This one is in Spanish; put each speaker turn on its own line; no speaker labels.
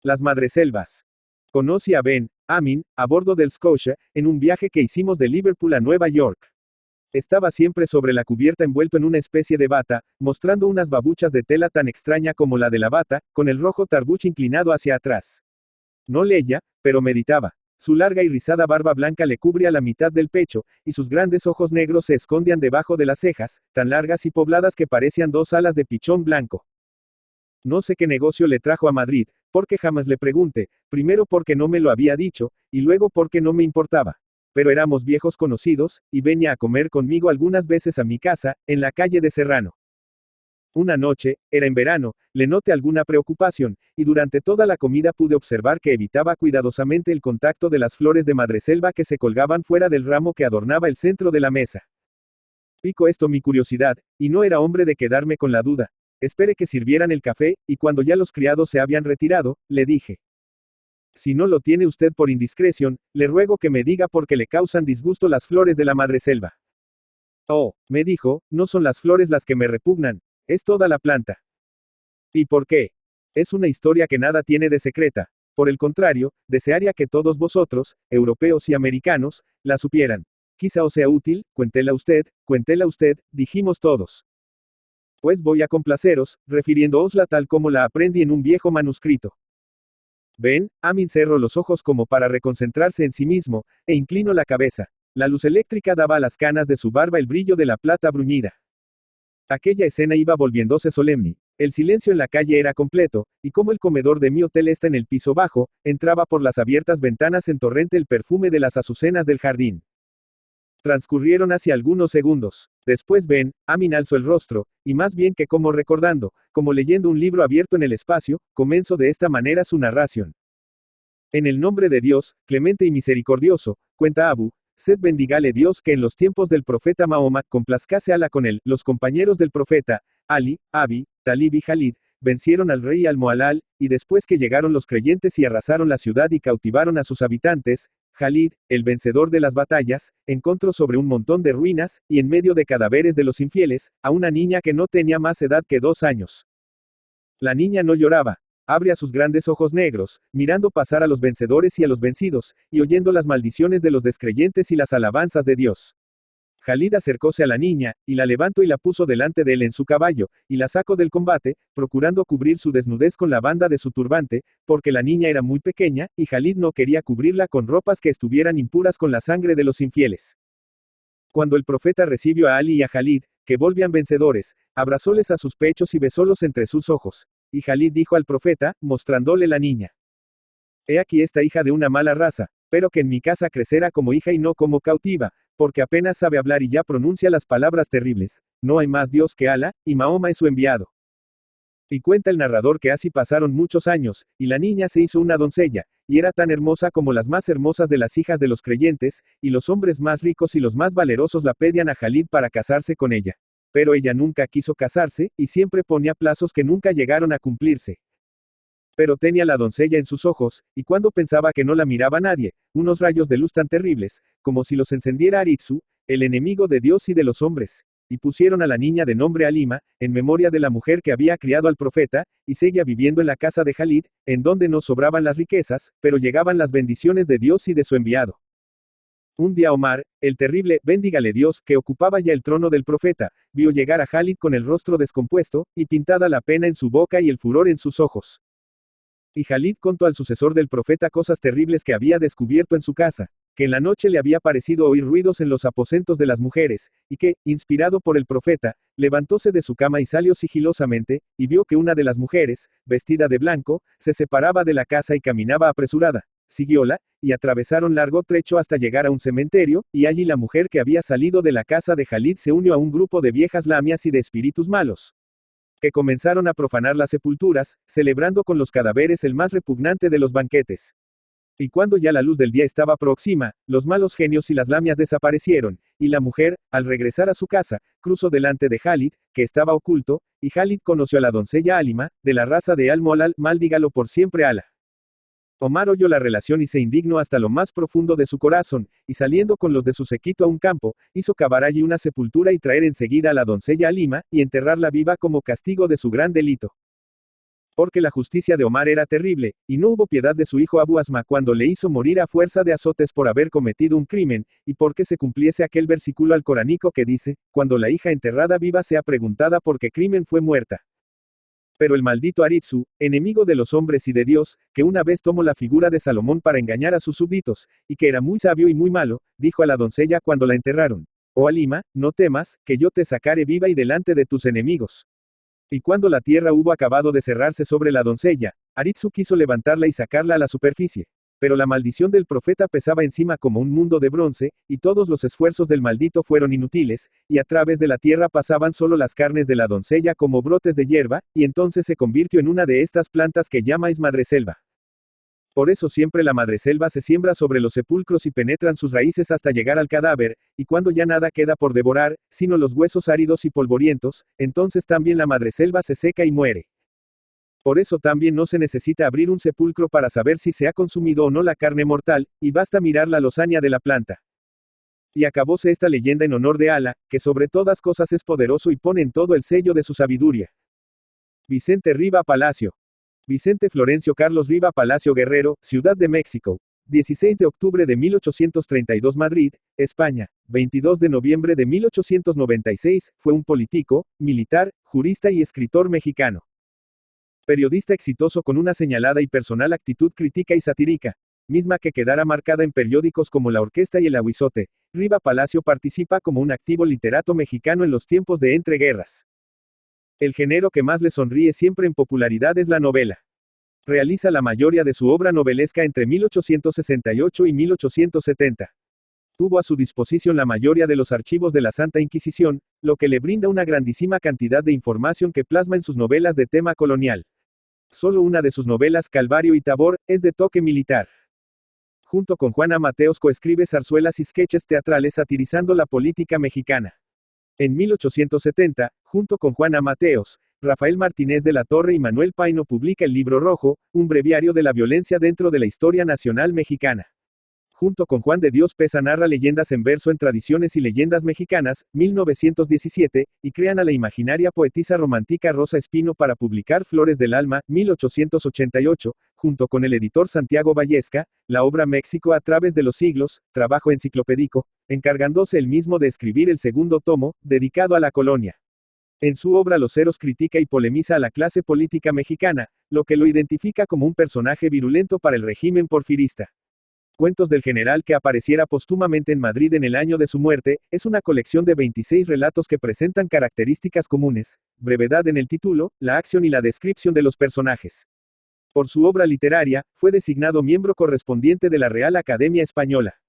Las madreselvas. Conocí a Ben Amin, a bordo del Scotia, en un viaje que hicimos de Liverpool a Nueva York. Estaba siempre sobre la cubierta envuelto en una especie de bata, mostrando unas babuchas de tela tan extraña como la de la bata, con el rojo tarbuch inclinado hacia atrás. No leía, pero meditaba. Su larga y rizada barba blanca le cubría la mitad del pecho, y sus grandes ojos negros se escondían debajo de las cejas, tan largas y pobladas que parecían dos alas de pichón blanco. No sé qué negocio le trajo a Madrid, porque jamás le pregunté, primero porque no me lo había dicho, y luego porque no me importaba. Pero éramos viejos conocidos, y venía a comer conmigo algunas veces a mi casa, en la calle de Serrano. Una noche, era en verano, le noté alguna preocupación, y durante toda la comida pude observar que evitaba cuidadosamente el contacto de las flores de madreselva que se colgaban fuera del ramo que adornaba el centro de la mesa. Picó esto mi curiosidad, y no era hombre de quedarme con la duda. Esperé que sirvieran el café, y cuando ya los criados se habían retirado, le dije: si no lo tiene usted por indiscreción, le ruego que me diga por qué le causan disgusto las flores de la madreselva. Oh, me dijo, no son las flores las que me repugnan, es toda la planta. ¿Y por qué? Es una historia que nada tiene de secreta. Por el contrario, desearía que todos vosotros, europeos y americanos, la supieran. Quizá os sea útil, cuéntela usted, dijimos todos. Pues voy a complaceros, refiriéndoosla tal como la aprendí en un viejo manuscrito. Ben Amin cerró los ojos como para reconcentrarse en sí mismo, e inclinó la cabeza. La luz eléctrica daba a las canas de su barba el brillo de la plata bruñida. Aquella escena iba volviéndose solemne. El silencio en la calle era completo, y como el comedor de mi hotel está en el piso bajo, entraba por las abiertas ventanas en torrente el perfume de las azucenas del jardín. Transcurrieron hacia algunos segundos. Después Ben Amin alzó el rostro, y más bien que como recordando, como leyendo un libro abierto en el espacio, comenzó de esta manera su narración. En el nombre de Dios, clemente y misericordioso, cuenta Abu, sed bendigale Dios que en los tiempos del profeta Mahoma, complazcase Alá con él, los compañeros del profeta, Ali, Abi, Talib y Jalid, vencieron al rey Al-Mu'allal, y después que llegaron los creyentes y arrasaron la ciudad y cautivaron a sus habitantes, Jalid, el vencedor de las batallas, encontró sobre un montón de ruinas, y en medio de cadáveres de los infieles, a una niña que no tenía más edad que 2 años. La niña no lloraba. Abría sus grandes ojos negros, mirando pasar a los vencedores y a los vencidos, y oyendo las maldiciones de los descreyentes y las alabanzas de Dios. Jalid acercóse a la niña, y la levantó y la puso delante de él en su caballo, y la sacó del combate, procurando cubrir su desnudez con la banda de su turbante, porque la niña era muy pequeña, y Jalid no quería cubrirla con ropas que estuvieran impuras con la sangre de los infieles. Cuando el profeta recibió a Ali y a Jalid, que volvían vencedores, abrazóles a sus pechos y besólos entre sus ojos. Y Jalid dijo al profeta, mostrándole la niña: he aquí esta hija de una mala raza, pero que en mi casa crecerá como hija y no como cautiva, porque apenas sabe hablar y ya pronuncia las palabras terribles, no hay más Dios que Alá, y Mahoma es su enviado. Y cuenta el narrador que así pasaron muchos años, y la niña se hizo una doncella, y era tan hermosa como las más hermosas de las hijas de los creyentes, y los hombres más ricos y los más valerosos la pedían a Jalid para casarse con ella. Pero ella nunca quiso casarse, y siempre ponía plazos que nunca llegaron a cumplirse. Pero tenía la doncella en sus ojos, y cuando pensaba que no la miraba nadie, unos rayos de luz tan terribles, como si los encendiera Aritsu, el enemigo de Dios y de los hombres. Y pusieron a la niña de nombre Alima, en memoria de la mujer que había criado al profeta, y seguía viviendo en la casa de Jalid, en donde no sobraban las riquezas, pero llegaban las bendiciones de Dios y de su enviado. Un día Omar, el terrible, bendígale Dios, que ocupaba ya el trono del profeta, vio llegar a Jalid con el rostro descompuesto, y pintada la pena en su boca y el furor en sus ojos. Y Jalid contó al sucesor del profeta cosas terribles que había descubierto en su casa, que en la noche le había parecido oír ruidos en los aposentos de las mujeres, y que, inspirado por el profeta, levantóse de su cama y salió sigilosamente, y vio que una de las mujeres, vestida de blanco, se separaba de la casa y caminaba apresurada. Siguióla, y atravesaron largo trecho hasta llegar a un cementerio, y allí la mujer que había salido de la casa de Jalid se unió a un grupo de viejas lamias y de espíritus malos, que comenzaron a profanar las sepulturas, celebrando con los cadáveres el más repugnante de los banquetes. Y cuando ya la luz del día estaba próxima, los malos genios y las lamias desaparecieron, y la mujer, al regresar a su casa, cruzó delante de Jalid, que estaba oculto, y Jalid conoció a la doncella Alima, de la raza de Al-Mu'allal, maldígalo por siempre Alá. Omar oyó la relación y se indignó hasta lo más profundo de su corazón, y saliendo con los de su séquito a un campo, hizo cavar allí una sepultura y traer enseguida a la doncella Alima, y enterrarla viva como castigo de su gran delito. Porque la justicia de Omar era terrible, y no hubo piedad de su hijo Abu Asma cuando le hizo morir a fuerza de azotes por haber cometido un crimen, y porque se cumpliese aquel versículo alcoránico que dice, cuando la hija enterrada viva sea preguntada por qué crimen fue muerta. Pero el maldito Aritsu, enemigo de los hombres y de Dios, que una vez tomó la figura de Salomón para engañar a sus súbditos, y que era muy sabio y muy malo, dijo a la doncella cuando la enterraron: Oh Alima, no temas, que yo te sacaré viva y delante de tus enemigos. Y cuando la tierra hubo acabado de cerrarse sobre la doncella, Aritsu quiso levantarla y sacarla a la superficie. Pero la maldición del profeta pesaba encima como un mundo de bronce, y todos los esfuerzos del maldito fueron inútiles, y a través de la tierra pasaban solo las carnes de la doncella como brotes de hierba, y entonces se convirtió en una de estas plantas que llamáis madreselva. Por eso siempre la madreselva se siembra sobre los sepulcros y penetran sus raíces hasta llegar al cadáver, y cuando ya nada queda por devorar, sino los huesos áridos y polvorientos, entonces también la madreselva se seca y muere. Por eso también no se necesita abrir un sepulcro para saber si se ha consumido o no la carne mortal, y basta mirar la lozania de la planta. Y acabóse esta leyenda en honor de Alá, que sobre todas cosas es poderoso y pone en todo el sello de su sabiduría. Vicente Riva Palacio. Vicente Florencio Carlos Riva Palacio Guerrero, Ciudad de México. 16 de octubre de 1832 Madrid, España. 22 de noviembre de 1896, fue un político, militar, jurista y escritor mexicano. Periodista exitoso con una señalada y personal actitud crítica y satírica, misma que quedará marcada en periódicos como La Orquesta y El Aguizote. Riva Palacio participa como un activo literato mexicano en los tiempos de entreguerras. El género que más le sonríe siempre en popularidad es la novela. Realiza la mayoría de su obra novelesca entre 1868 y 1870. Tuvo a su disposición la mayoría de los archivos de la Santa Inquisición, lo que le brinda una grandísima cantidad de información que plasma en sus novelas de tema colonial. Solo una de sus novelas, Calvario y Tabor, es de toque militar. Junto con Juana Mateos coescribe zarzuelas y sketches teatrales satirizando la política mexicana. En 1870, junto con Juana Mateos, Rafael Martínez de la Torre y Manuel Paino publica el Libro Rojo, un breviario de la violencia dentro de la historia nacional mexicana. Junto con Juan de Dios Pesa narra leyendas en verso en Tradiciones y Leyendas Mexicanas, 1917, y crean a la imaginaria poetisa romántica Rosa Espino para publicar Flores del Alma, 1888, junto con el editor Santiago Vallesca, la obra México a través de los siglos, trabajo enciclopédico, encargándose él mismo de escribir el segundo tomo, dedicado a la colonia. En su obra Los Ceros critica y polemiza a la clase política mexicana, lo que lo identifica como un personaje virulento para el régimen porfirista. Cuentos del general que apareciera póstumamente en Madrid en el año de su muerte, es una colección de 26 relatos que presentan características comunes, brevedad en el título, la acción y la descripción de los personajes. Por su obra literaria, fue designado miembro correspondiente de la Real Academia Española.